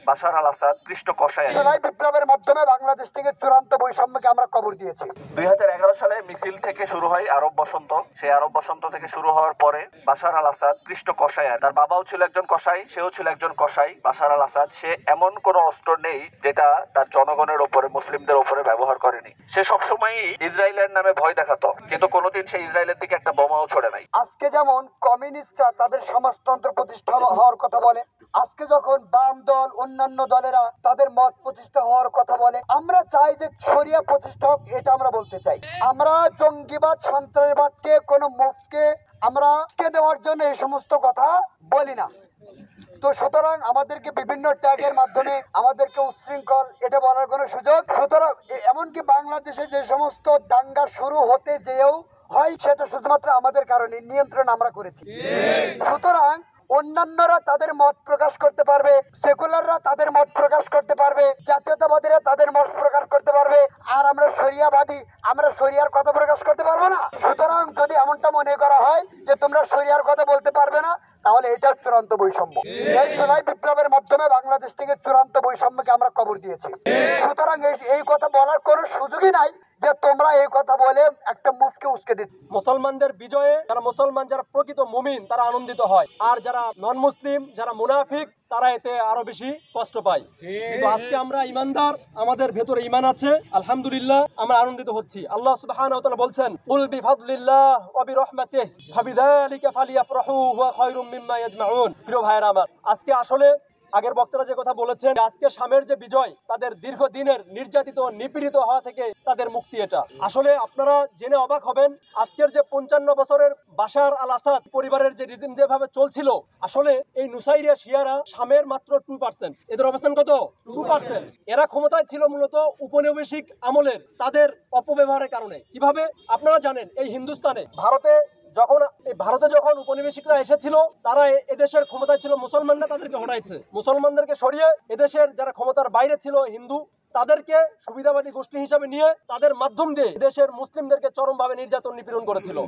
বাশার আল আসাদ পৃষ্ঠপোষকতায় জুলাই বিপ্লবের মাধ্যমে বাংলাদেশ থেকে চূড়ান্ত বৈষম্যকে আমরা কবর দিয়েছি। 2011 সালে মিছিল থেকে শুরু হয় আরব বসন্ত। সেই আরব বসন্ত থেকে শুরু হওয়ার পরে বাশার আল আসাদ পৃষ্ঠপোষকতায়, তার বাবাও ছিল একজন কসাই, সেও ছিল একজন কসাই। বাশার আল আসাদ সে এমন কোনো অস্ত্র নেই যেটা তার জনগণের উপরে, মুসলিমদের উপরে ব্যবহার করেনি। সে সবসময়ই ইসরায়েলের নামে ভয় দেখাতো, কিন্তু কোনোদিন সে ইসরায়েলের দিকে একটা বোমাও ছড়ে নাই। আজকে যেমন কমিউনিস্টরা তাদের সমাজতন্ত্র প্রতিষ্ঠা হওয়ার কথা বলে, আজকে যখন বাম দল অন্যান্য দলেরা তাদের মত প্রতিষ্ঠা হওয়ার কথা বলে, আমরা চাই যে শরিয়া প্রতিষ্ঠা হোক, এটা আমরা বলতে চাই। আমরা জঙ্গিবাদ সন্ত্রাসবাদকে কোনো মুখকে আমরা দেওয়ার জন্য এই সমস্ত কথা বলি না। তো সুতরাং আমাদেরকে বিভিন্ন ট্যাগের মাধ্যমে আমাদেরকে উচ্ছৃঙ্খল এটা বলার কোনো সুযোগ, সুতরাং এমনকি বাংলাদেশে যে সমস্ত দাঙ্গা শুরু হতে যেও হয় সেটা শুধুমাত্র আমাদের কারণে নিয়ন্ত্রণ আমরা করেছি। সুতরাং অন্যান্যরা তাদের মত প্রকাশ করতে পারবে, সেকুলাররা তাদের মত প্রকাশ করতে পারবে, জাতীয়তাবাদীরা তাদের মত প্রকাশ করতে পারবে, আর আমরা শরিয়াবাদী আমরা শরিয়ার কথা প্রকাশ করতে পারবো না। সুতরাং যদি এমনটা মনে করা হয় যে তোমরা শরিয়ার কথা বলতে পারবে না, তাহলে এটা চূড়ান্ত বৈষম্য। এই জুলাই বিপ্লবের মাধ্যমে বাংলাদেশ থেকে চূড়ান্ত বৈষম্যকে আমরা কবর দিয়েছি। সুতরাং এই কথা বলার কোনো সুযোগই নাই যে তোমরা এই কথা বলে একটা মুখকে উস্কে দিচ্ছ। মুসলমানদের বিজয়ে যারা মুসলমান, যারা প্রকৃত মুমিন, তারা আনন্দিত হয়, আর যারা নন মুসলিম, যারা মুনাফিক, তারা এতে আরো বেশি কষ্ট পায়। কিন্তু আজকে আমরা ইমানদার, আমাদের ভেতরে ইমান আছে, আলহামদুলিল্লাহ আমরা আনন্দিত হচ্ছি। আল্লাহ সুবহানাহু ওয়া তাআলা বলছেন, কুল বিফাদলিল্লাহ ওয়া বিরহমাতিহি ফাবিযালিকা ফালিয়াফরাহু হুয়া খায়রুম মিম্মা ইয়াজমাউন। প্রিয় ভাইরা আমার, আজকে আসলে আগের বক্তারা যে কথা বলেছেন, আজকে শামের যে বিজয়, তাদের দীর্ঘদিনের নির্যাতিত নিপীড়িত হওয়া থেকে তাদের মুক্তি, এটা আসলে আপনারা জেনে অবাক হবেন। আজকের যে 55 বছরের বাশার আল আসাদ পরিবারের যে রিজিম যেভাবে চলছিল, আসলে এই নুসাইরিয়া শিয়ারা শামের মাত্র 2%, এদের অবস্থান কত? 2%। এরা ক্ষমতায় ছিল মূলত উপনিবেশিক আমলের তাদের অপব্যবহারের কারণে। কিভাবে? আপনারা জানেন, এই হিন্দুস্তানে ভারতে যখন উপনিবেশিকরা এসেছিল, তারা এদেশের ক্ষমতায় ছিল মুসলমানরা, তাদেরকে হটাইছে। মুসলমানদেরকে সরিয়ে এদেশের যারা ক্ষমতার বাইরে ছিল হিন্দু, তাদেরকে সুবিধাবাদী গোষ্ঠী হিসাবে নিয়ে তাদের মাধ্যম দিয়ে দেশের মুসলিমদেরকে চরমভাবে নির্যাতন নিপীড়ন করেছিল।